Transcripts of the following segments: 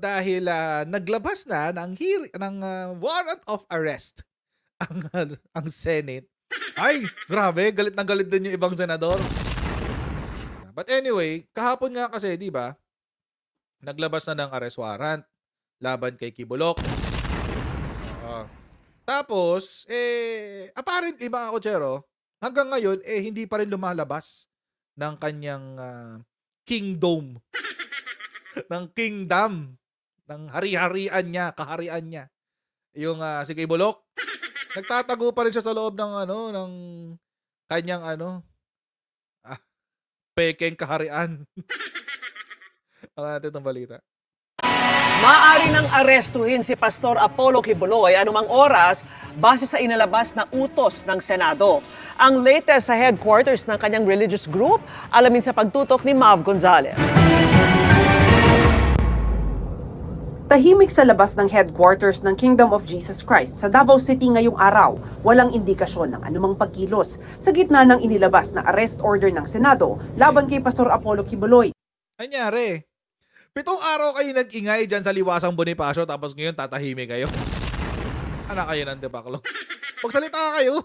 dahil naglabas na ng warrant of arrest ang Senate. Ay, grabe, galit na galit din yung ibang senador. But anyway, kahapon nga kasi, 'di ba? Naglabas na ng arrest warrant laban kay Kibuloc. Oo. Tapos, apparently mga kotsero, hanggang ngayon, hindi pa rin lumalabas ng kanyang kingdom. ng kingdom. Ng hari-harian niya, kaharian niya. Yung si Kibuloc. Nagtatago pa rin siya sa loob ng ng kanyang pekeng kaharian. Ano natin itong balita? Maaari nang arestuhin si Pastor Apollo Kibuloy anumang oras base sa inalabas na utos ng Senado. Ang latest sa headquarters ng kanyang religious group, alamin sa pagtutok ni Mav Gonzalez. Tahimik sa labas ng headquarters ng Kingdom of Jesus Christ sa Davao City ngayong araw, walang indikasyon ng anumang pagkilos sa gitna ng inilabas na arrest order ng Senado laban kay Pastor Apollo Kibuloy. Anyari? 7 araw kayo nag-ingay dyan sa Liwasang Bonifacio tapos ngayon tatahimik kayo. Anak kayo ng debaklong. Magsalita kayo.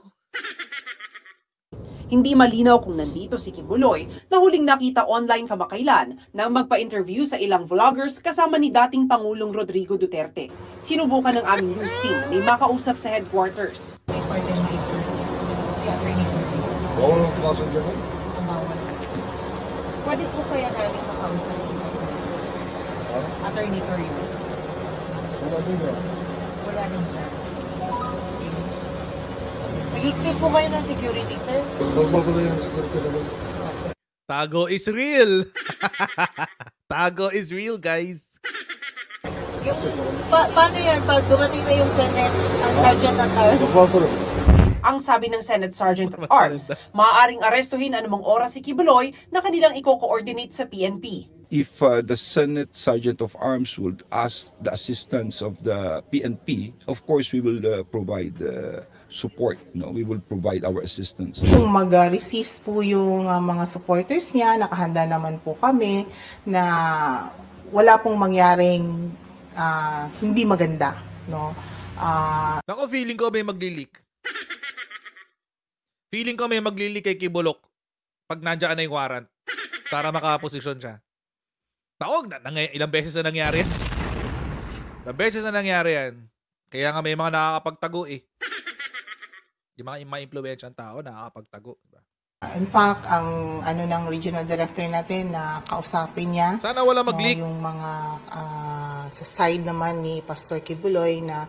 Hindi malinaw kung nandito si Kibuloy na huling nakita online kamakailan nang magpa-interview sa ilang vloggers kasama ni dating Pangulong Rodrigo Duterte. Sinubukan ng aming news team na may makausap sa headquarters. Bawal ang pumasok dyan? Bawal. Pwede po kaya namin makausap si Attorney Torrio? Wala din yan. Wala din siya. Nagigpit po kayo ng security, sir? Normal ko na yung security naman. Tago is real. Tago is real, guys. Yung, paano yan? Pag dumating na yung Senate, ang Sergeant at Arms? Normal ko na. Ang sabi ng Senate Sergeant at Arms, maaaring arestuhin anumang oras si Kibuloy na kanilang i-coordinate sa PNP. If the Senate Sergeant of Arms would ask the assistance of the PNP, of course we will provide support. No, we will provide our assistance. Kung mag-resist po yung mga supporters niya, nakahanda naman po kami na wala pong mangyaring hindi maganda, no. Ako feeling ko may maglilik. Feeling ko may maglilik kay Kibuloc pag nandiyan na yung warrant para makaposisyon siya. Taog, ilang beses na nangyari yan. Ilang beses na nangyari yan. Kaya nga may mga nakakapagtago eh. Yung mga ma-influensyang tao nakakapagtago. Diba? In fact, ang ng regional director natin na kausapin niya. Sana wala mag-leak. Yung mga sa side naman ni Pastor Kibuloy na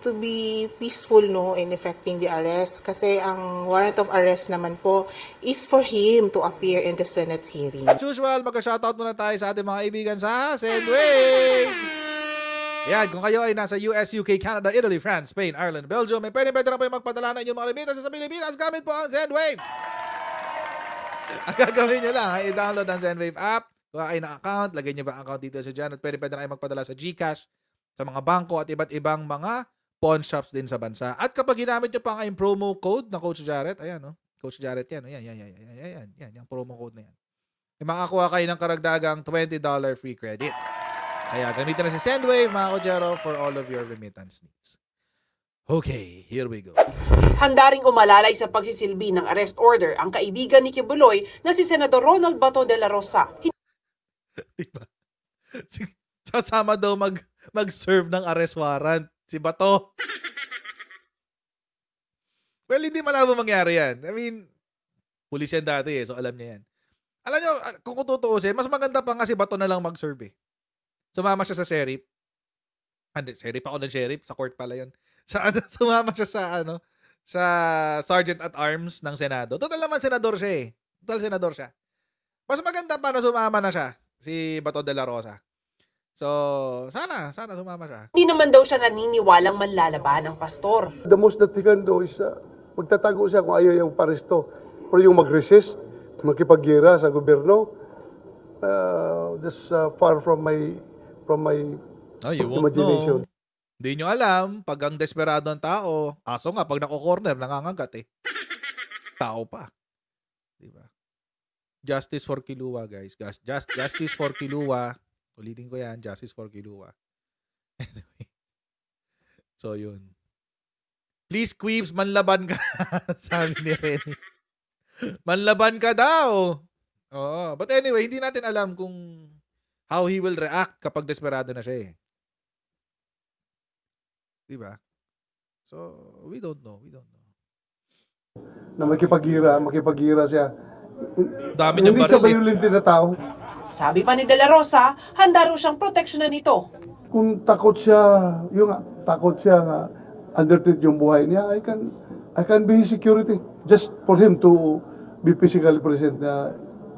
to be peaceful in effecting the arrest kasi ang warrant of arrest naman po is for him to appear in the Senate hearing. As usual, magka-shoutout muna tayo sa ating mga kaibigan sa Sendwave! Yan, kung kayo ay nasa US, UK, Canada, Italy, France, Spain, Ireland, Belgium, may pwede na po yung magpadala na inyong mga remittance sa Pilipinas gamit po ang Sendwave! Ang gagawin nyo lang, i-download ang Sendwave app, kung kayo na account, lagay nyo ba ang account details dyan at pwede na kayo magpadala sa GCash, sa mga bangko at iba't ibang mga pawn shops din sa bansa. At kapag ginamit nyo pa ang promo code na Coach Jarrett, ayan, no? Coach Jarrett yan, yan, yung promo code na yan. May makakuha kayo ng karagdagang $20 free credit. Kaya gamitin na si Sendwave, mga Kojero, for all of your remittance needs. Okay, here we go. Handa ring umalalay sa pagsisilbi ng arrest order ang kaibigan ni Kibuloy na si Senador Ronald Bato de la Rosa. Diba? Sasama daw mag-serve ng arrest warrant. Si Bato. Well, hindi malabo mangyari yan. I mean, pulis yan dati so alam niya yan. Alam niyo, kung tutuusin, mas maganda pa nga si Bato na lang mag-serve. Sumama siya sa sheriff. Sheriff ako ng sheriff. Sa court pala yun. Sumama siya sa Sergeant at Arms ng Senado. Total naman senador siya Total senador siya. Mas maganda pa na sumama na siya, si Bato de la Rosa. So, sana sumama siya. Hindi naman daw siya naniniwalang manlalaban ng pastor. The most that he can do is magtatago siya kung ayaw yung paresto. Pero yung mag-resist, makipagira sa gobyerno, that's far from my you won't imagination. know. Hindi nyo alam, pag ang desperado ng tao, aso nga, pag nako-corner, nangangagat Tao pa. Diba? Justice for Kilua, guys. Justice for Kilua. Ulitin ko yan, justice for Kilua. Anyway. So, yun. Please, Queebs, manlaban ka. Sabi ni Renny. Manlaban ka daw. Oo. But anyway, hindi natin alam kung how he will react kapag desperado na siya eh. Diba? So, we don't know. Na makipagira siya. Dami niyang Hindi siya baril eh. violent na tao. Sabi pa ni De La Rosa, handa raw siyang proteksyonan nito. Kung takot siya nga undertake yung buhay niya, I can be his security just for him to be physically present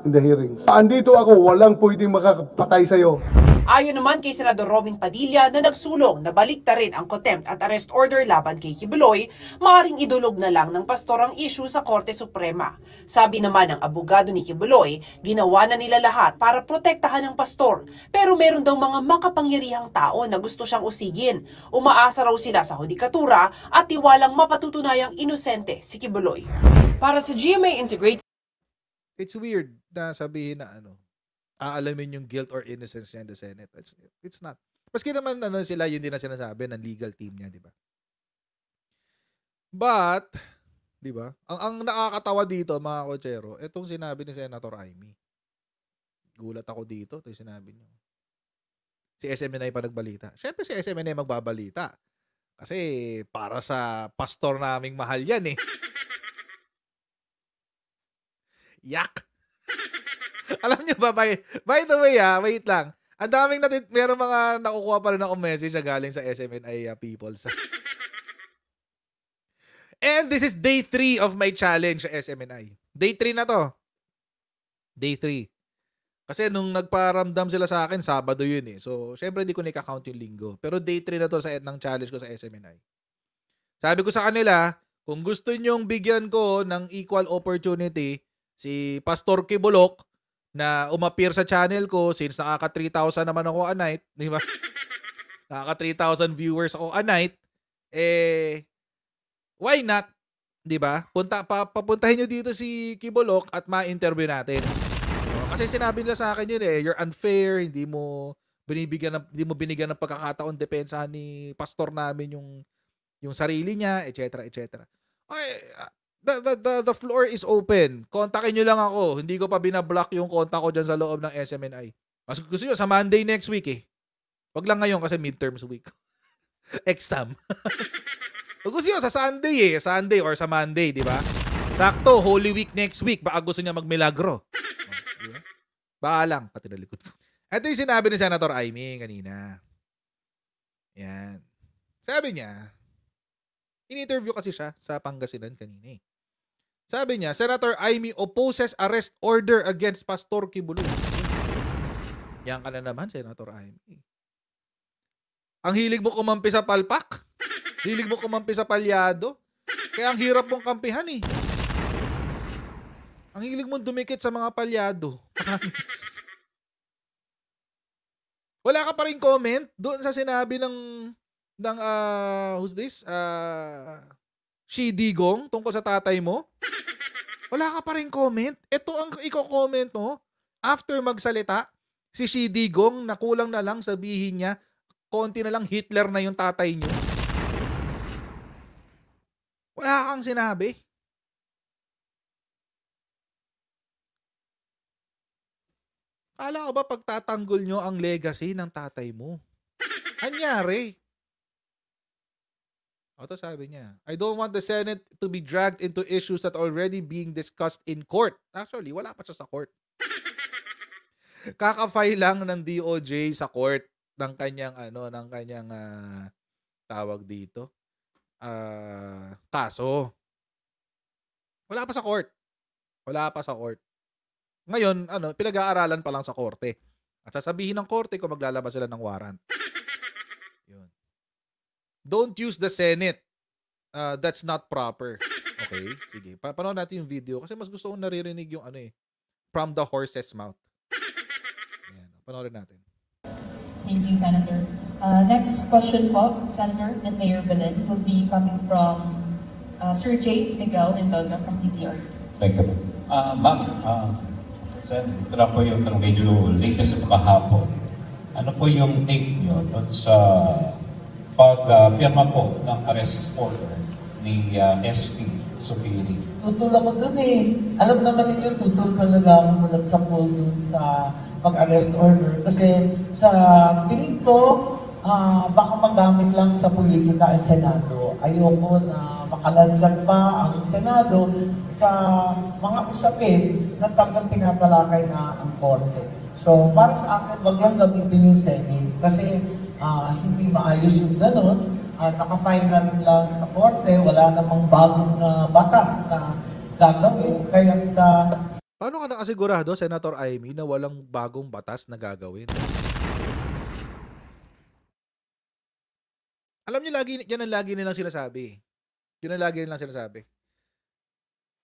in the hearings. Andito ako, walang pwedeng makakapatay sa'yo. Ayon naman kay Senador Robin Padilla na nagsulong na baliktarin ang contempt at arrest order laban kay Kibuloy, maaaring idulog na lang ng pastor ang issue sa Korte Suprema. Sabi naman ng abogado ni Kibuloy, ginawa na nila lahat para protektahan ang pastor. Pero meron daw mga makapangyarihang tao na gusto siyang usigin. Umaasa raw sila sa hudikatura at tiwalang mapatutunayang inosente si Kibuloy. Para sa GMA Integrated, It's weird na sabihin na aalamin yung guilt or innocence niya in the Senate. It's not. Maski naman sila, yun din na sinasabi ng legal team niya, di ba? But, di ba? Ang nakakatawa dito, mga kotsero, itong sinabi ni Senator Amy. Gulat ako dito, ito yung sinabi niyo. Si SMNI pa nagbalita. Siyempre si SMNI magbabalita. Kasi para sa pastor naming mahal yan eh. Yak! Alam niyo ba, by the way wait lang. Ang daming meron mga nakukuha pa rin ako message na galing sa SMNI peoples. And this is day 3 of my challenge sa SMNI. Day 3 na to. Day 3. Kasi nung nagparamdam sila sa akin, Sabado yun eh. So, syempre di ko nika-count yung linggo. Pero day 3 na to ng challenge ko sa SMNI. Sabi ko sa kanila, kung gusto nyong bigyan ko ng equal opportunity si Pastor Kibulok na umappear sa channel ko since nakaka 3,000 naman ako a night, di ba? Nakaka 3,000 viewers ako a night, why not? Di ba? Papuntahin nyo dito si Kibulok at ma-interview natin. Kasi sinabi nila sa akin yun you're unfair, hindi mo binigyan ng pagkakataon depensahan ni pastor namin yung sarili niya, etc. Okay, the floor is open. Kontakin nyo lang ako. Hindi ko pa binablock yung kontak ko dyan sa loob ng SMNI. Mas gusto nyo sa Monday next week eh. Wag lang ngayon kasi midterms week. Exam. Gusto nyo sa Sunday eh. Sunday or sa Monday, di ba? Sakto, Holy Week next week. Baka gusto niya magmilagro. Diba? Baka lang, pati na likod ko. Ito yung sinabi ni Senator Amy kanina. Yan. Sabi niya, in-interview kasi siya sa Pangasinan kanina eh. Sabi niya, Senator Amy opposes arrest order against Pastor Kibuloy. Yan ka na naman, Senator Amy. Ang hilig mo kumampi sa palpak. Hilig mo kumampi sa palyado. Kaya ang hirap mong kampihan eh. Ang hilig mong dumikit sa mga palyado. Wala ka pa rin comment doon sa sinabi ng who's this? Shi Digong tungkol sa tatay mo? Wala ka pa rin comment? Ito ang i-comment mo after magsalita si Shi Digong na kulang na lang sabihin niya konti na lang Hitler na yung tatay niyo. Wala kang sinabi. Kala ko ba pagtatanggol nyo ang legacy ng tatay mo? Anyari? Ito sabi niya, I don't want the Senate to be dragged into issues that are already being discussed in court. Actually, wala pa siya sa court. Kaka-file lang ng DOJ sa court ng kanyang tawag dito. Kaso. Wala pa sa court. Ngayon, pinag-aaralan pa lang sa korte. At sasabihin ng korte kung maglalabas sila ng warrant. Yun. Don't use the Senate. That's not proper. Okay? Sige. Panood natin yung video kasi mas gusto kong naririnig yung from the horse's mouth. Ayan. Panoorin natin. Thank you, Senator. Next question po, Senator and Mayor Belen, will be coming from Sir J. Miguel Mendoza from TCR. Thank you. Ma'am, Senator, ako yung medyo latest sa kahapon. Ano po yung take nyo doon sa pag-pirma po ng arrest order ni SP Supiri? Tutol ako dun eh. Alam naman ninyo, tutol talaga ako mulat sa poll dun sa pag-arrest order. Kasi sa tingin ko, baka magamit lang sa politika ang Senado. Ayoko na makaladlag pa ang Senado sa mga usapin na talagang tinatalakay na ang Korte. So, para sa akin, wag lang gamitin yung Senate. Kasi hindi maayos yung ganun. Naka-final lang sa Korte, wala namang bagong batas na gagawin. Kaya Paano ka nakasigurado, Senator Amy, na walang bagong batas na gagawin? Alam niyo, yan ang lagi nilang sinasabi. Yun ang lagi nilang sinasabi.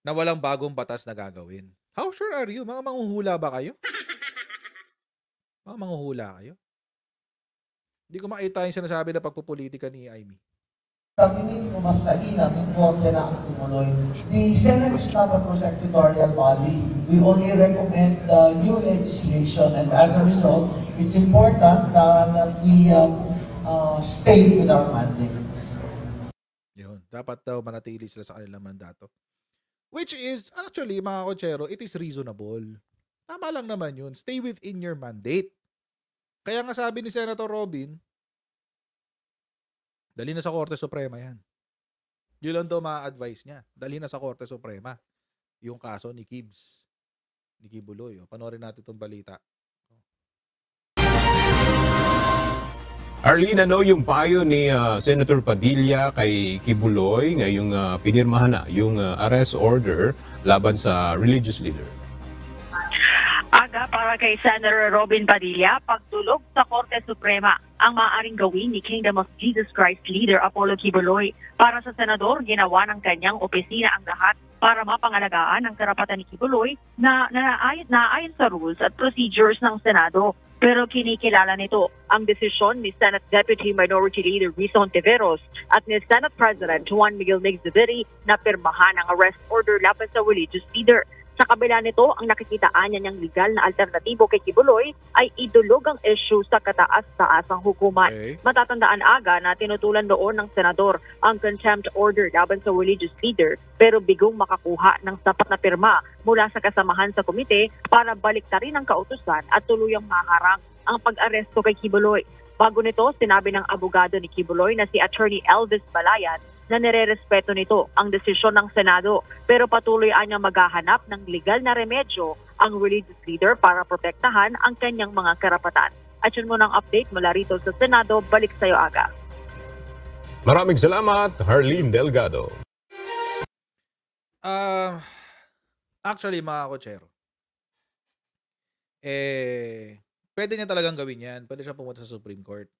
Na walang bagong batas na gagawin. How sure are you? Mga manghuhula ba kayo? Mga manghuhula kayo? Hindi ko makita yung sinasabi na pagpupolitika ni Amy. sa tingin ko mas mainam yung Korte na ang tumuloy. The Senate is not a prosecutorial body. We only recommend new legislation, and as a result, it's important that we stay with our mandate. Yun. Dapat daw manatili sila sa kanilang mandato. Which is, actually, mga kotsero, it is reasonable. Tama lang naman yun. Stay within your mandate. Kaya nga sabi ni Senator Robin, dali na sa Korte Suprema yan. Yun lang daw ma-advise niya. Dali na sa Korte Suprema. Yung kaso ni Kibbs. Ni Kibuloy. Panoorin natin itong balita. Arlene, ano yung payo ni Senator Padilla kay Kibuloy ngayong pinirmahan na yung arrest order laban sa religious leader? Aga para kay Senator Robin Padilla, pagtulog sa Korte Suprema ang maaaring gawin ni Kingdom of Jesus Christ leader Apollo Kibuloy. Para sa senador, ginawa ng kanyang opisina ang lahat para mapangalagaan ang karapatan ni Kibuloy na naayon sa rules at procedures ng Senado. Pero kinikilala nito ang desisyon ni Senate Deputy Minority Leader Risa Hontiveros at ni Senate President Juan Miguel Nigzaviri na pirmahan ang arrest order laban sa religious leader. Sa kabila nito, ang nakikitaan niya niyang legal na alternatibo kay Kibuloy ay idulog ang issue sa kataas-taasang hukuman. Okay. Matatandaan aga na tinutulan doon ng senador ang contempt order laban sa religious leader pero bigong makakuha ng sapat na pirma mula sa kasamahan sa komite para baliktarin ang kautusan at tuluyang maharang ang pag-aresto kay Kibuloy. Bago nito, sinabi ng abogado ni Kibuloy na si Attorney Elvis Balayan na nirerespeto nito ang desisyon ng Senado pero patuloy anyang maghahanap ng legal na remedyo ang religious leader para protektahan ang kanyang mga karapatan. At yun mo ng update mula rito sa Senado, balik sa'yo aga. Maraming salamat, Harleen Delgado. Actually, mga kotsero, pwede niya talagang gawin yan. Pwede siya pumunta sa Supreme Court.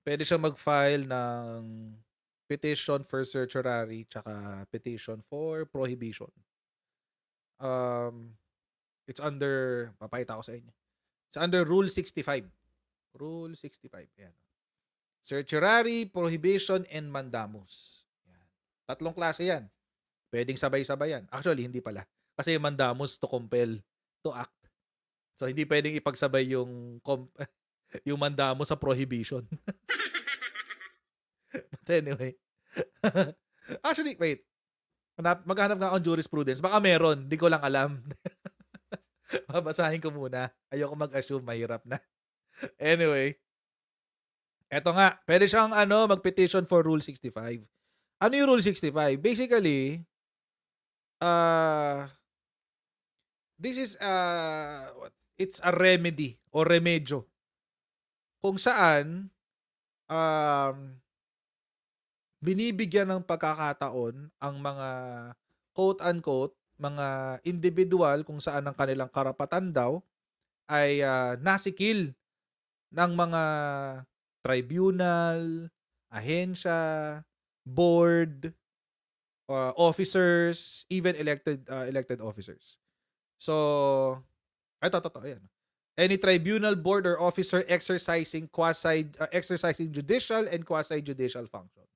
Pwede siya mag-file ng petition for certiorari tsaka petition for prohibition. It's under, papakita ko sa inyo. It's under Rule 65. Rule 65. Yan. Certiorari, prohibition, and mandamus. Yan. 3 klase yan. Pwedeng sabay-sabay yan. Actually, hindi pala. Kasi mandamus to compel to act. So, hindi pwedeng ipagsabay yung mandamus sa prohibition. But anyway. Actually, wait. Maghanap nga akong jurisprudence. Baka meron. Di ko lang alam. Babasahin ko muna. Ayoko mag-assume. Mahirap na. Anyway. Eto nga. Pwede siyang mag-petition for Rule 65. Ano yung Rule 65? Basically, this is it's a remedy or remedyo kung saan binibigyan ng pagkakataon ang mga quote-unquote mga individual kung saan ang kanilang karapatan daw ay nasikil ng mga tribunal, ahensya, board, officers, even elected officers. So, yan. Any tribunal, board, or officer exercising judicial and quasi-judicial functions.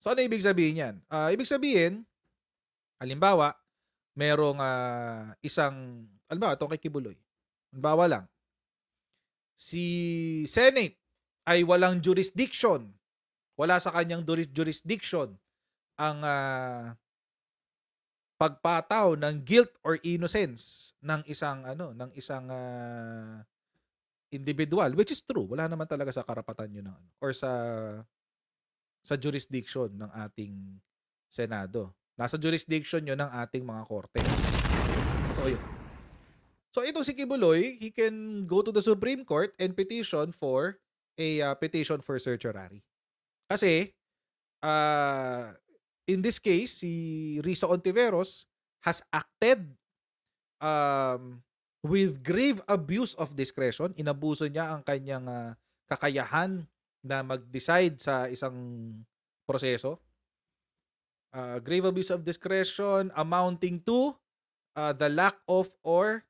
So, ano ibig sabihin yan? Ibig sabihin, halimbawa, merong isang Halimbawa, ito kay Kibuloy. Halimbawa lang, si Senate ay walang jurisdiction. Wala sa kanyang jurisdiction ang pagpataw ng guilt or innocence ng isang individual, which is true. Wala naman talaga sa karapatan yun or sa jurisdiction ng ating Senado. Nasa jurisdiction yun ng ating mga korte. Totoo yun. So itong si Kibuloy, he can go to the Supreme Court and petition for a petition for certiorari. Kasi in this case, si Risa Ontiveros has acted with grave abuse of discretion. Inabuso niya ang kanyang kakayahan na mag-decide sa isang proseso. Grave abuse of discretion amounting to the lack of or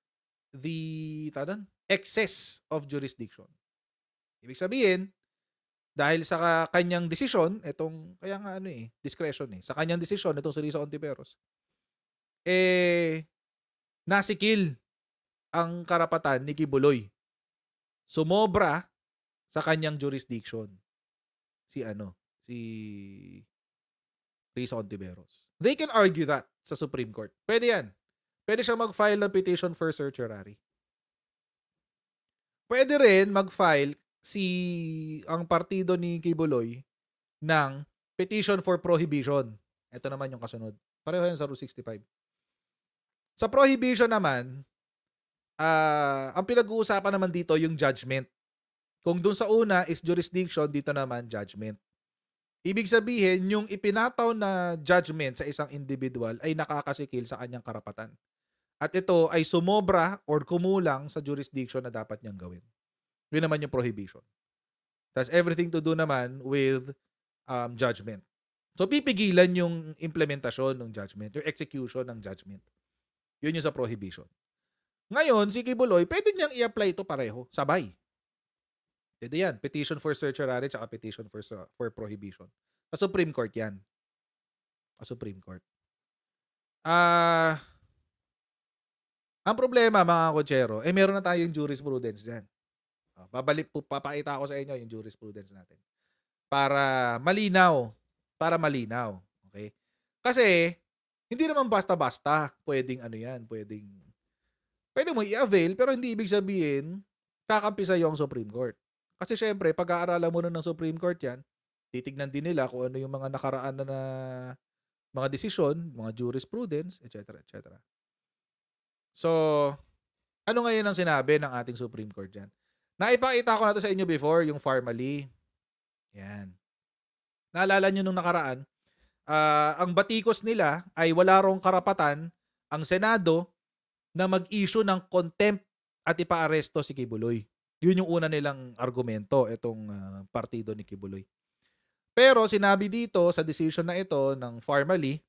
the excess of jurisdiction. Ibig sabihin, dahil sa kanyang desisyon, kaya nga discretion sa kanyang desisyon, itong si Risa Ontiveros, nasikil ang karapatan ni Kibuloy. Sumobra sa kanyang jurisdiction. Si Risa Ontiveros. They can argue that sa Supreme Court. Pwede yan. Pwede siya mag-file ng petition for certiorari. Pwede rin mag-file ang partido ni Kibuloy ng petition for prohibition. Ito naman yung kasunod. Pareho yan sa Rule 65. Sa prohibition naman, ang pinag-uusapan naman dito yung judgment. Kung dun sa una is jurisdiction, dito naman judgment. Ibig sabihin, yung ipinataw na judgment sa isang individual ay nakakasikil sa kanyang karapatan. At ito ay sumobra or kumulang sa jurisdiction na dapat niyang gawin. Yun naman yung prohibition. That's everything to do naman with judgment. So, pipigilan yung implementasyon ng judgment, yung execution ng judgment. Yun yung sa prohibition. Ngayon, si Kibuloy, pwede niyang i-apply ito pareho, sabay. Pwede yan. Petition for certiorari at petition for prohibition. Sa Supreme Court yan. Sa Supreme Court. Ang problema, mga kotsero, meron na tayong jurisprudence dyan. Papakita ko sa inyo yung jurisprudence natin. Para malinaw. Okay? Kasi, hindi naman basta-basta pwedeng pwede mo i-avail, pero hindi ibig sabihin, kakampi sa'yo ang Supreme Court. Kasi syempre, pag-aaralan mo ng Supreme Court yan, titignan din nila kung ano yung mga nakaraan na mga desisyon, mga jurisprudence, etc. etc. So, ano ngayon ang sinabi ng ating Supreme Court dyan? Naipakita ko na to sa inyo before, yung formally. Yan. Naalala nyo nung nakaraan, ang batikos nila ay wala rong karapatan ang Senado na mag-issue ng contempt at ipa-aresto si Kibuloy. Yun yung una nilang argumento, itong partido ni Kibuloy. Pero sinabi dito sa decision na ito ng formally,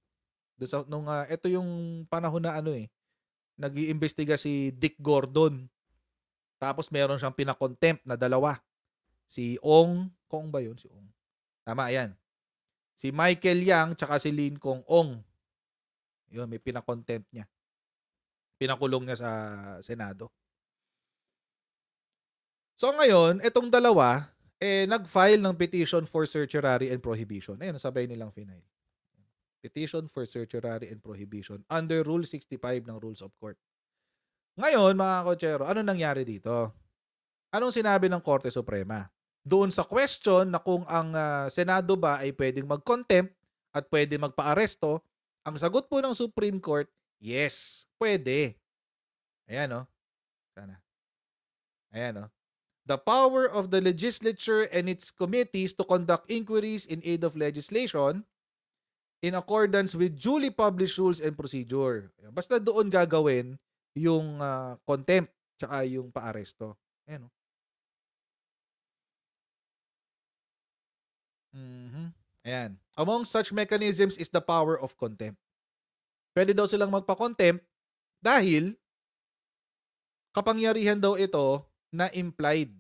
ito yung panahon na nag-iimbestiga si Dick Gordon. Tapos meron siyang pinakontempt na dalawa. Si Kong ba yun? Si Ong. Tama, ayan. Si Michael Yang tsaka si Lin Kong Ong. Yun, may pinakontempt niya. Pinakulong niya sa Senado. So ngayon, itong dalawa, nag-file ng petition for certiorari and prohibition. Ayun, sabay nilang final. Petition for certiorari and prohibition under Rule 65 ng Rules of Court. Ngayon, mga kotsero, ano nangyari dito? Anong sinabi ng Korte Suprema? Doon sa question na kung ang Senado ba ay pwedeng mag-contempt at pwede magpa-aresto, ang sagot po ng Supreme Court, yes, pwede. Ayan, Sana. Ayan, The power of the legislature and its committees to conduct inquiries in aid of legislation in accordance with duly published rules and procedure. Basta doon gagawin yung contempt tsaka yung paaresto. Ayan, Ayan. Among such mechanisms is the power of contempt. Pwede daw silang magpa-contempt dahil kapangyarihan daw ito na implied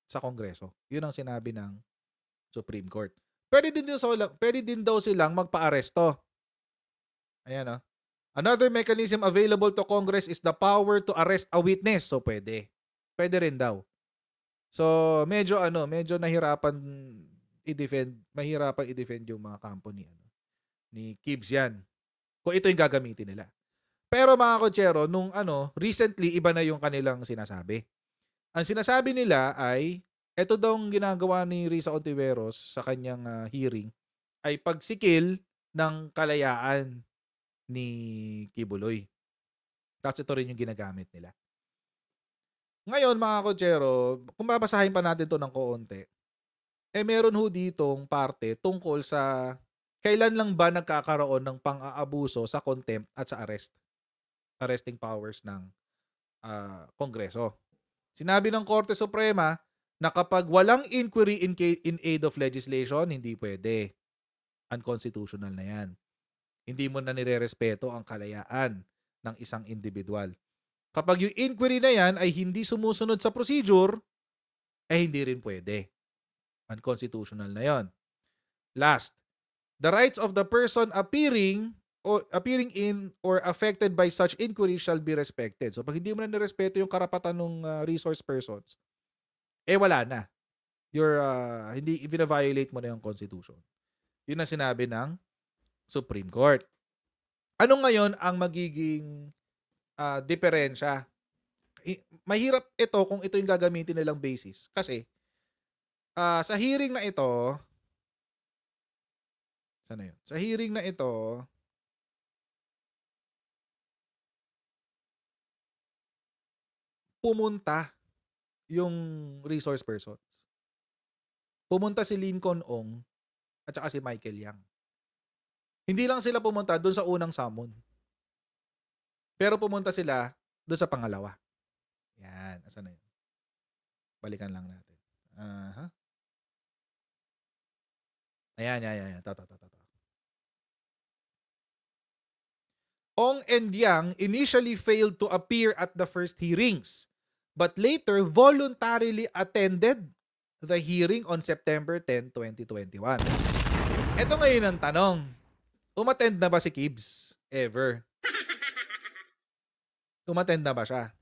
sa Kongreso. Yun ang sinabi ng Supreme Court. Pwede din daw silang magpa-aresto. Ayan, Another mechanism available to Congress is the power to arrest a witness. So pwede. Pwede rin daw. So medyo medyo mahirapan i-defend yung mga kampo ni Gibbs yan. Kung ito yung gagamitin nila. Pero mga kotsero, nung recently iba na yung kanilang sinasabi. Ang sinasabi nila ay ito daw ang ginagawa ni Risa Ontiveros sa kanyang hearing ay pagsikil ng kalayaan ni Kibuloy. Tapos ito rin yung ginagamit nila. Ngayon mga kotsero, kung babasahin pa natin to ng koonte, meron ho ditong parte tungkol sa kailan lang ba nagkakaroon ng pang-aabuso sa contempt at sa arresting powers ng Kongreso. Sinabi ng Korte Suprema na kapag walang inquiry in aid of legislation, hindi pwede. Unconstitutional na yan. Hindi mo na nirerespeto ang kalayaan ng isang individual. Kapag yung inquiry na yan ay hindi sumusunod sa procedure, hindi rin pwede. Unconstitutional na yon. Last, the rights of the person appearing in or affected by such inquiry shall be respected. So pag hindi mo na nirespeto yung karapatan ng resource persons, wala na. Hindi i-violate mo na yung Constitution. Yun ang sinabi ng Supreme Court. Ano ngayon ang magiging diferensya? Mahirap ito kung ito yung gagamitin nilang basis. Kasi sa hearing na ito, sana yun? Sa hearing na ito, pumunta yung resource persons. Pumunta si Lincoln Ong at saka si Michael Yang. Hindi lang sila pumunta doon sa unang summon. Pero pumunta sila doon sa pangalawa. Yan. Asan na yun? Balikan lang natin. Ayan. Tata. Ong and Yang initially failed to appear at the first hearings, but later voluntarily attended the hearing on September 10, 2021. Ito ngayon ang tanong. Umattend na ba si Gibbs? Ever? Umattend na ba siya?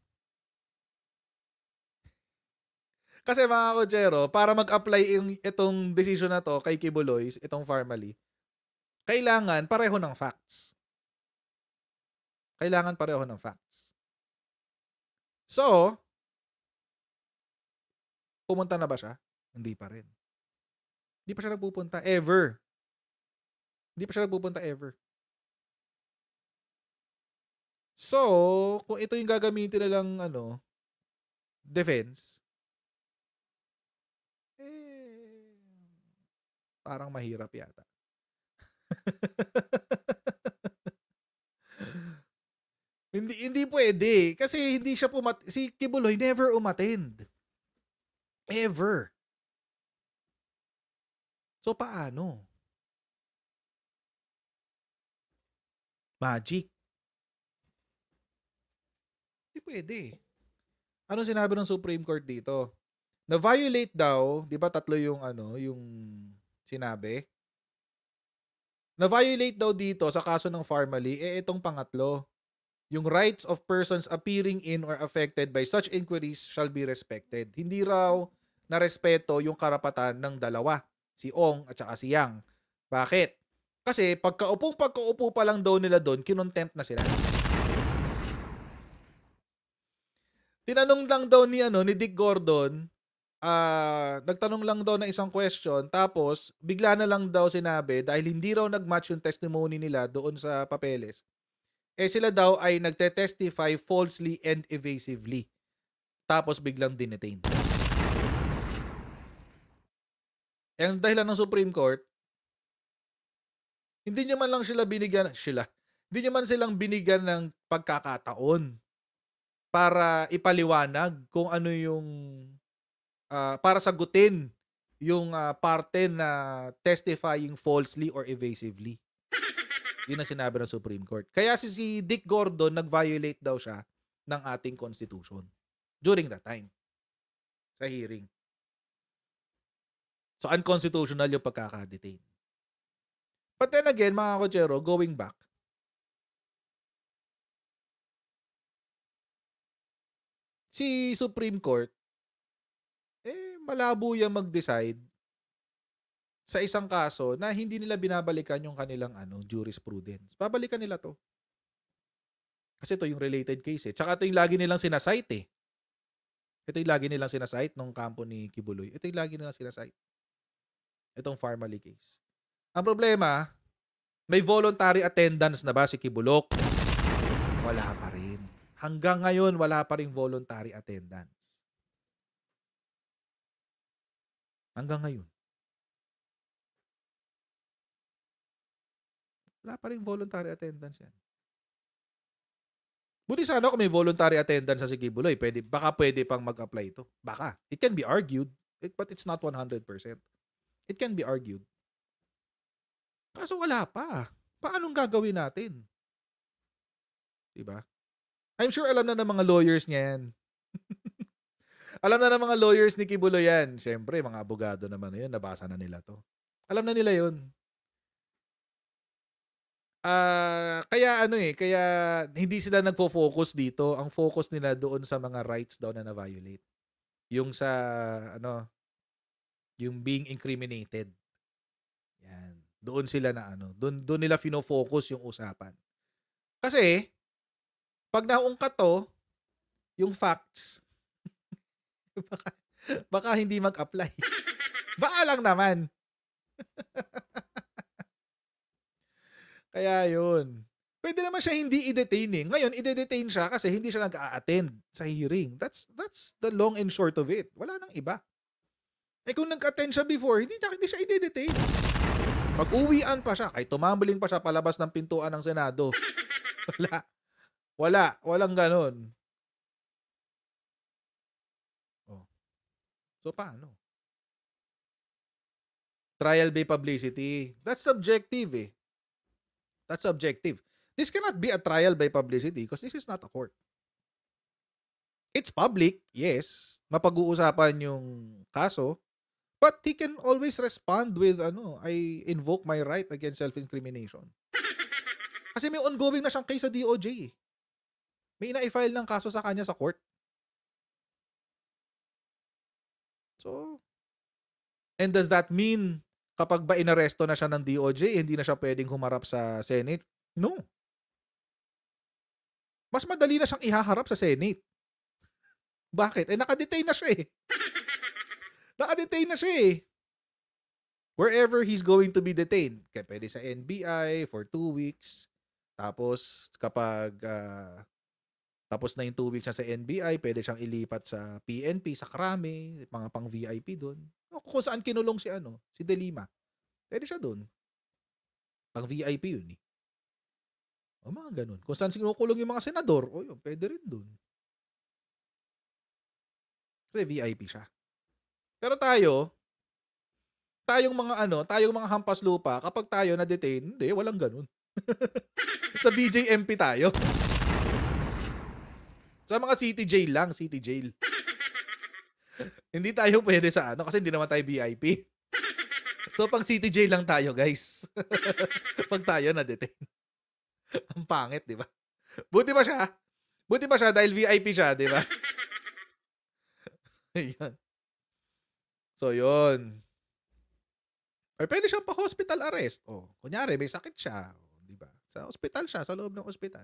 Kasi mga kotsero, para mag-apply itong decision na to kay Kibuloy, itong family, kailangan pareho ng facts. So, pumunta na ba siya? Hindi pa rin. Hindi pa siya nagpupunta ever. So, kung ito yung gagamitin nilang defense, parang mahirap yata. Hindi pwede kasi hindi siya si Kibuloy never umattend. Ever. So paano? Magic. Hindi pwede. Ano sinabi ng Supreme Court dito? Na-violate daw, 'di ba tatlo yung yung sinabi? Na-violate daw dito sa kaso ng family itong pangatlo. Yung rights of persons appearing in or affected by such inquiries shall be respected. Hindi raw narespeto yung karapatan ng dalawa, si Ong at saka si Yang. Bakit? Kasi pagkaupo pa lang daw nila doon, kinontempt na sila. Tinanong lang daw ni Dick Gordon, nagtanong lang daw ng isang question, tapos bigla na lang daw sinabi dahil hindi raw nag-match yung testimony nila doon sa papeles. Sila daw ay nagte-testify falsely and evasively. Tapos biglang dinetain. Ang dahilan ng Supreme Court, hindi niya man lang hindi niya man silang binigyan ng pagkakataon para ipaliwanag kung ano yung para sagutin yung parte na testifying falsely or evasively. Yun ang sinabi ng Supreme Court. Kaya si Dick Gordon nag-violate daw siya ng ating Constitution during that time sa hearing. So unconstitutional yung pagkaka-detain. But then again, mga kotsero, going back, si Supreme Court, malabo yung mag-decide sa isang kaso na hindi nila binabalikan yung kanilang jurisprudence. Babalikan nila to. Kasi ito yung related case Tsaka ito yung lagi nilang sinasite Ito yung lagi nilang sinasite nung kampo ni Kibuloy. Ito yung lagi nilang sinasite. Itong Farmally case. Ang problema, may voluntary attendance na ba si Kibulok? Wala pa rin. Hanggang ngayon, wala pa rin voluntary attendance. Hanggang ngayon. Wala pa rin voluntary attendance yan. Buti sana kung may voluntary attendance sa si Kibuloy, baka pwede pang mag-apply ito. Baka. It can be argued, but it's not 100%. It can be argued. Kaso wala pa. Paanong gagawin natin? Diba? I'm sure alam na ng mga lawyers niya yan. Alam na ng mga lawyers ni Kibuloy yan. Siyempre, mga abogado naman na yun. Nabasa na nila to. Alam na nila yun. Kaya hindi sila nagfo-focus dito. Ang focus nila doon sa mga rights daw na na-violate. Yung sa, yung being incriminated. Yan. Doon sila doon nila fino-focus yung usapan. Kasi, pag naungkat to, yung facts, baka hindi mag-apply. Baka lang naman. Kaya yun. Pwede naman siya hindi i-detain Ngayon, i-detain siya kasi hindi siya nag-a-attend sa hearing. That's the long and short of it. Wala nang iba. Kung nag-attend siya before, hindi siya i-detain. Pag-uwian pa siya, kahit tumambling pa siya palabas ng pintuan ng Senado. Walang ganon. So, paano? Trial by publicity. That's subjective That's subjective. This cannot be a trial by publicity because this is not a court. It's public, yes. Mapag-uusapan yung kaso. But he can always respond with, I invoke my right against self-incrimination. Kasi may ongoing na siyang case sa DOJ. May ina-file ng kaso sa kanya sa court. So, and does that mean kapag ba inaresto na siya ng DOJ, hindi na siya pwedeng humarap sa Senate? No. Mas madali na siyang ihaharap sa Senate. Bakit? Nakadetain na siya Nakadetain na siya Wherever he's going to be detained. Kaya pwede sa NBI for 2 weeks. Tapos, kapag tapos na yung 2 weeks na sa NBI, pwede siyang ilipat sa PNP, sa Krame, mga pang VIP doon. Kung saan kinulong si De Lima. Pwede siya doon. Pang VIP yun mga ganun. Kung saan sinukulong yung mga senador, yun, pwede rin doon. Kasi VIP siya. Pero tayong mga hampas lupa, kapag tayo na-detain, hindi, walang ganun. Sa BJMP tayo. Sa mga city jail lang, city jail. Hindi tayo pwede sa kasi hindi naman tayo VIP. So, pang city jail lang tayo, guys. Pag tayo na-detain. Ang pangit, di ba? Buti ba siya dahil VIP siya, di ba? Ayan. So, yun. Or pwede siyang pa-hospital arrest. Kunyari, may sakit siya. Di ba? Sa hospital siya, sa loob ng hospital.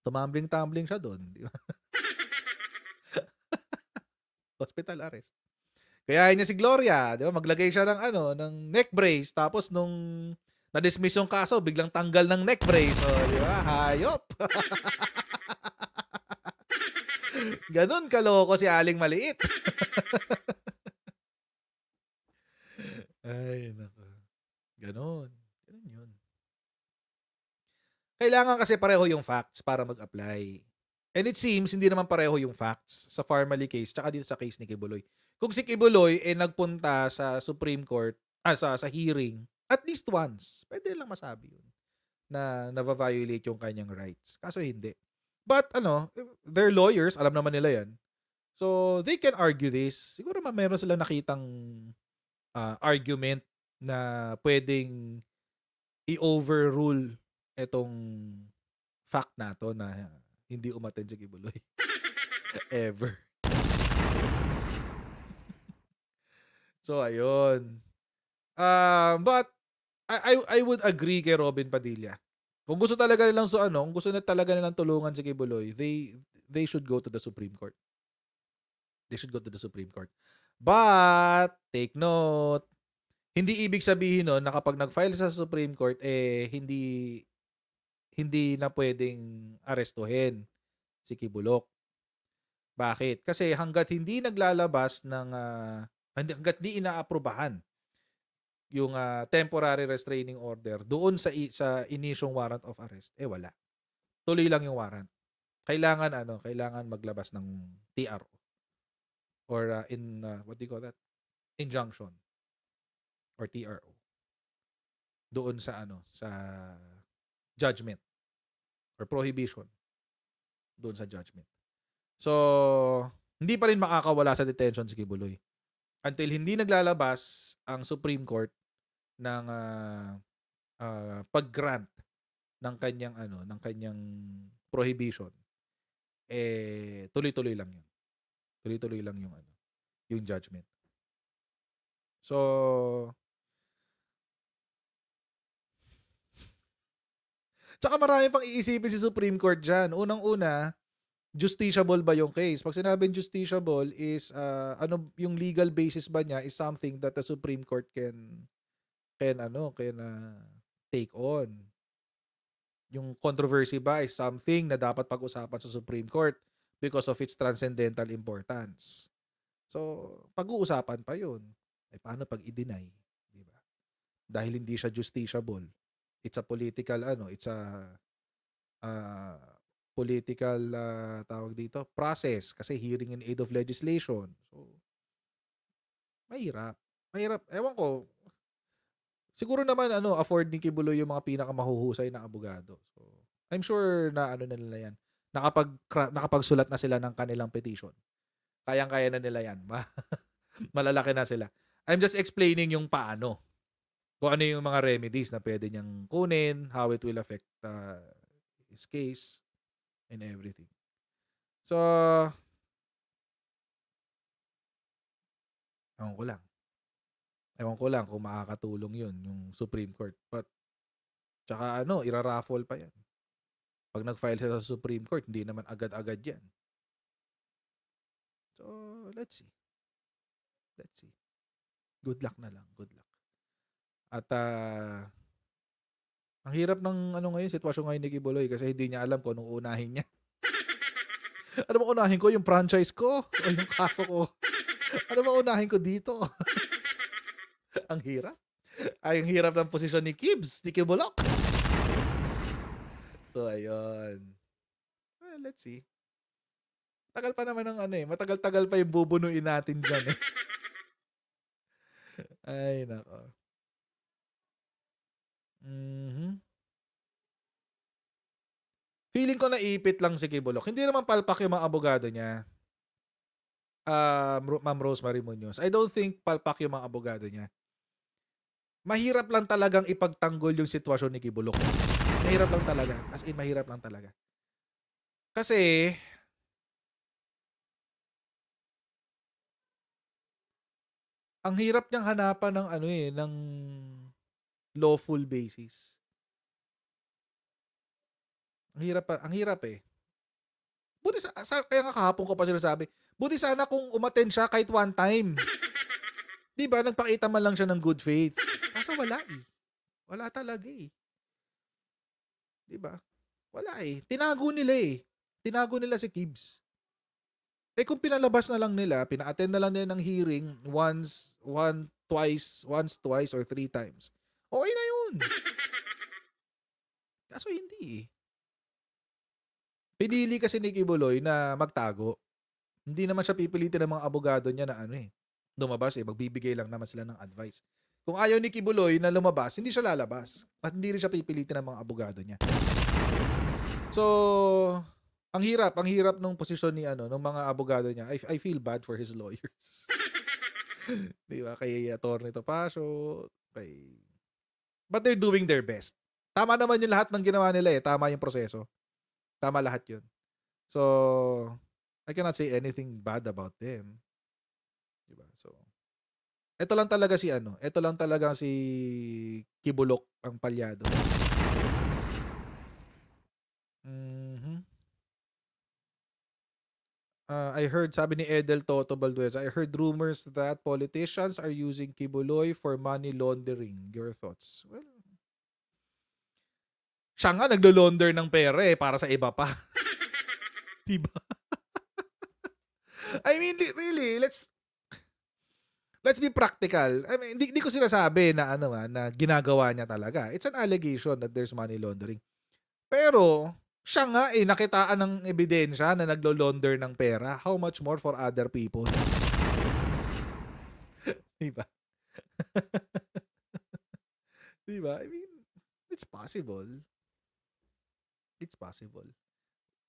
Tumambling-tumbling siya doon. Di ba? Hospital arrest. Kaya niya si Gloria, di ba? Maglagay siya ng neck brace, tapos nung na-dismiss yung kaso, biglang tanggal ng neck brace. Di ba? Hayop. Ganon kaloko si Aling Maliit. Ay, nako. Ganon yun. Kailangan kasi pareho yung facts para mag-apply. And it seems, hindi naman pareho yung facts sa Farmally case tsaka dito sa case ni Kibuloy. Kung si Kibuloy nagpunta sa Supreme Court, sa hearing, at least once, pwede lang masabi yun na nava-violate yung kanyang rights. Kaso hindi. But, they're lawyers, alam naman nila yan. So, they can argue this. Siguro meron silang nakitang argument na pwedeng i-overrule itong fact na to na hindi umattend si Kibuloy. Ever. So, ayun. But, I would agree kay Robin Padilla. Kung gusto talaga nilang kung gusto na talaga nilang tulungan si Kibuloy, they should go to the Supreme Court. They should go to the Supreme Court. But, take note, hindi ibig sabihin nun na kapag nag-file sa Supreme Court, hindi na pwedeng arestuhin si Kibulok. Bakit? Kasi hanggat hindi naglalabas ng, hanggat di inaaprubahan yung temporary restraining order doon sa inisyong warrant of arrest, wala. Tuloy lang yung warrant. Kailangan maglabas ng TRO or what do you call that? Injunction or TRO. Doon sa sa judgment or prohibition doon sa judgment. So, hindi pa rin makakawala sa detention si Kibuloy until hindi naglalabas ang Supreme Court ng pag-grant ng kanyang prohibition. Tuloy-tuloy lang 'yun. Tuloy-tuloy lang yung judgment. So, tsaka marami pang iisipin si Supreme Court dyan. Unang-una, justiciable ba yung case? Pag sinabing justiciable is, yung legal basis ba niya is something that the Supreme Court can take on. Yung controversy ba is something na dapat pag-usapan sa Supreme Court because of its transcendental importance. So, pag-uusapan pa yun. Paano pag i-deny? Diba? Dahil hindi siya justiciable. It's a political political tawag dito, process kasi hearing in aid of legislation. So mahirap. Ewan ko. Siguro naman afford ni Kibuloy yung mga pinakamahuhusay na abogado. So I'm sure na nila yan. Nakapagsulat na sila ng kanilang petition. Kayang-kaya na nila yan. Malalaki na sila. I'm just explaining yung paano. Kung ano yung mga remedies na pwede niyang kunin, how it will affect his case, and everything. So, ewan ko lang kung makakatulong yun, yung Supreme Court. But, tsaka iraraffle pa yan. Pag nag-file sila sa Supreme Court, hindi naman agad-agad yan. So, let's see. Good luck na lang. Good luck. At ang hirap ng ngayon, sitwasyon ngayon ni Kibuloy kasi hindi niya alam kung anong unahin niya. Ano ba unahin ko? Yung franchise ko? O yung kaso ko? Ano ba unahin ko dito? Ang hirap. Ang hirap ng posisyon ni Kibulok. So, ayun. Well, let's see. Tagal pa naman ng matagal-tagal pa yung bubunuin natin dyan eh. Ay, nako. Feeling ko naipit lang si Kibulok. Hindi naman palpak yung mga abogado niya. Ma'am Rosemary Munoz. I don't think palpak yung mga abogado niya. Mahirap lang talagang ipagtanggol yung sitwasyon ni Kibulok. Mahirap lang talaga. As in, mahirap lang talaga. Kasi, ang hirap niyang hanapan ng ng lawful basis. Ang hirap eh. Buti kaya nga kahapon ko pa sinasabi, buti sana kung umattend siya kahit one time. 'Di ba? Nagpakita man lang siya ng good faith. Kaso wala eh. Wala talaga eh. 'Di ba? Wala eh. Tinago nila si Kibs. Kung pinalabas na lang nila, pina-attend na lang nila ng hearing once, twice, or 3 times. Okay na yun. Kaso hindi eh. Pinili kasi ni Kibuloy na magtago. Hindi naman siya pipilitin ng mga abogado niya na lumabas magbibigay lang naman sila ng advice. Kung ayaw ni Kibuloy na lumabas, hindi siya lalabas. At hindi rin siya pipilitin ng mga abogado niya. So, ang hirap nung posisyon ni ng mga abogado niya. I feel bad for his lawyers. Di ba? Kay Attorney Topacio, but they're doing their best. Tama naman yung lahat ng ginawa nila eh. Tama yung proseso. Tama lahat yun. So, I cannot say anything bad about them. Diba? So, Ito lang talaga si ano, ito lang talaga si Kibulok ang palyado. I heard, sabi ni Edel Toto Balduez, I heard rumors that politicians are using Kibuloy for money laundering. Your thoughts? Well, siya nga naglo-launder ng pera para sa iba pa. Diba? I mean, really, let's be practical. I mean, hindi ko sinasabi na na ginagawa niya talaga. It's an allegation that there's money laundering. Pero siya nga nakitaan ng ebidensya na naglo-launder ng pera. How much more for other people? Diba? Diba? I mean, it's possible. It's possible.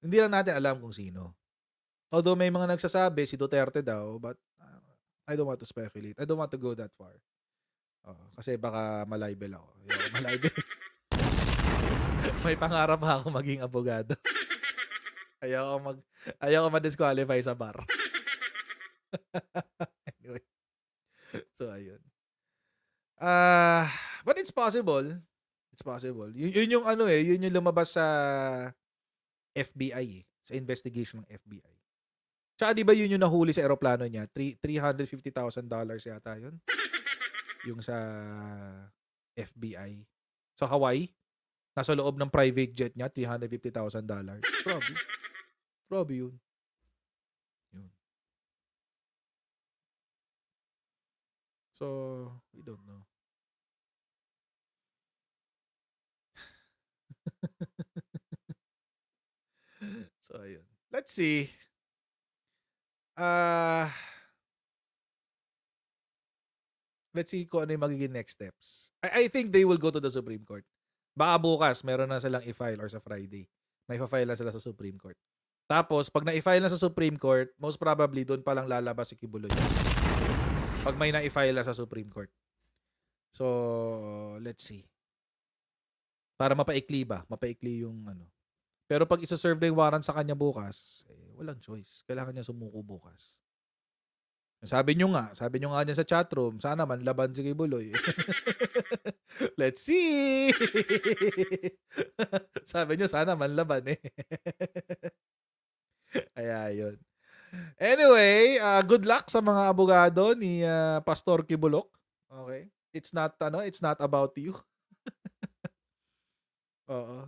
Hindi lang natin alam kung sino. Although may mga nagsasabi si Duterte daw, but I don't want to speculate. I don't want to go that far. Kasi baka malibel ako. Malibel. May pangarap ako maging abogado. Ayaw ko ma-disqualify sa bar. Anyway. So, ayun. But it's possible. It's possible. Yun yung yun yung lumabas sa FBI sa investigation ng FBI. Tsaka di ba yun yung nahuli sa eroplano niya? $350,000 yata yun. Yung sa FBI. Sa Hawaii. Nasa loob ng private jet niya, $350,000. Grabe yun. So, we don't know. So, ayun. Let's see. Let's see kung ano yung magiging next steps. I think they will go to the Supreme Court. Baka bukas, meron na silang i-file or sa Friday. May pa-file na sila sa Supreme Court. Tapos, pag na-i-file na sa Supreme Court, most probably, doon palang lalabas si Kibuloy. Pag may na-i-file na sa Supreme Court. So, let's see. Para mapaikli ba? Mapaikli yung Pero pag isa-serve na yung warrant sa kanya bukas, walang choice. Kailangan niya sumuko bukas. Sabi nyo nga dyan sa chatroom, sana man laban si Kibuloy. Let's see! Sabi nyo, sana man laban Kaya yun. Anyway, good luck sa mga abogado ni Pastor Kibulok. Okay? It's not about you. Oo.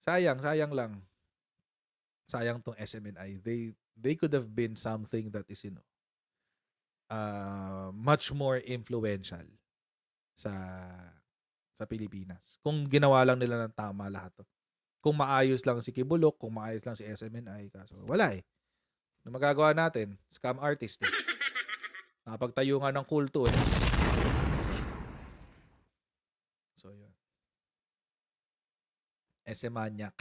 Sayang lang. Sayang tong SMNI. They could have been something that is, much more influential sa Pilipinas. Kung ginawa lang nila ng tama lahat to. Kung maayos lang si Kibulok, kung maayos lang si SMNI, kaso wala Ano magagawa natin? Scam artist Nakapagtayo nga ng kulto So, yun. SM-manyak.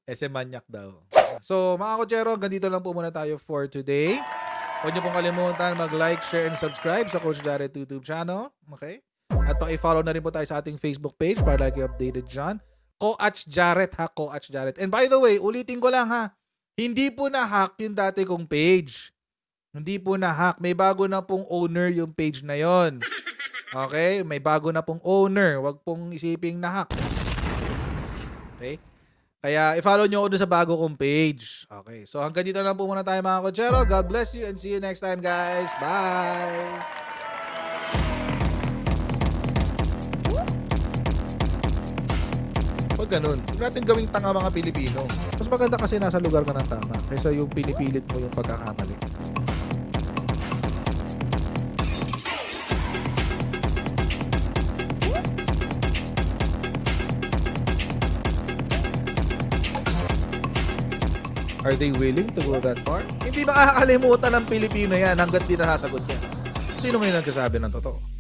SM-manyak daw. So, mga kotsero, ganito lang po muna tayo for today. Huwag niyo pong kalimutan mag-like, share, and subscribe sa Coach Jared YouTube channel. Okay? At paki-follow na rin po tayo sa ating Facebook page para lagi updated dyan. Coach Jared ha, Coach Jared. And by the way, ulitin ko lang ha, hindi po na-hack yung dati kong page. Hindi po na-hack. May bago na pong owner yung page na yon. Okay? May bago na pong owner. Huwag pong isiping na-hack. Okay? Kaya i-follow nyo ako dun sa bago kong page. Okay. So hanggang dito lang po muna tayo mga kotsero. God bless you and see you next time guys. Bye! Huwag ganun. Huwag natin gawing tanga mga Pilipino. Mas maganda kasi nasa lugar ka ng tama kaysa yung pinipilit mo yung pagkakamali. Are they willing to go that far? Hindi makakalimutan ng Pilipino yan hanggat di nasasagot niya. Sino ngayon nagsasabi ng totoo?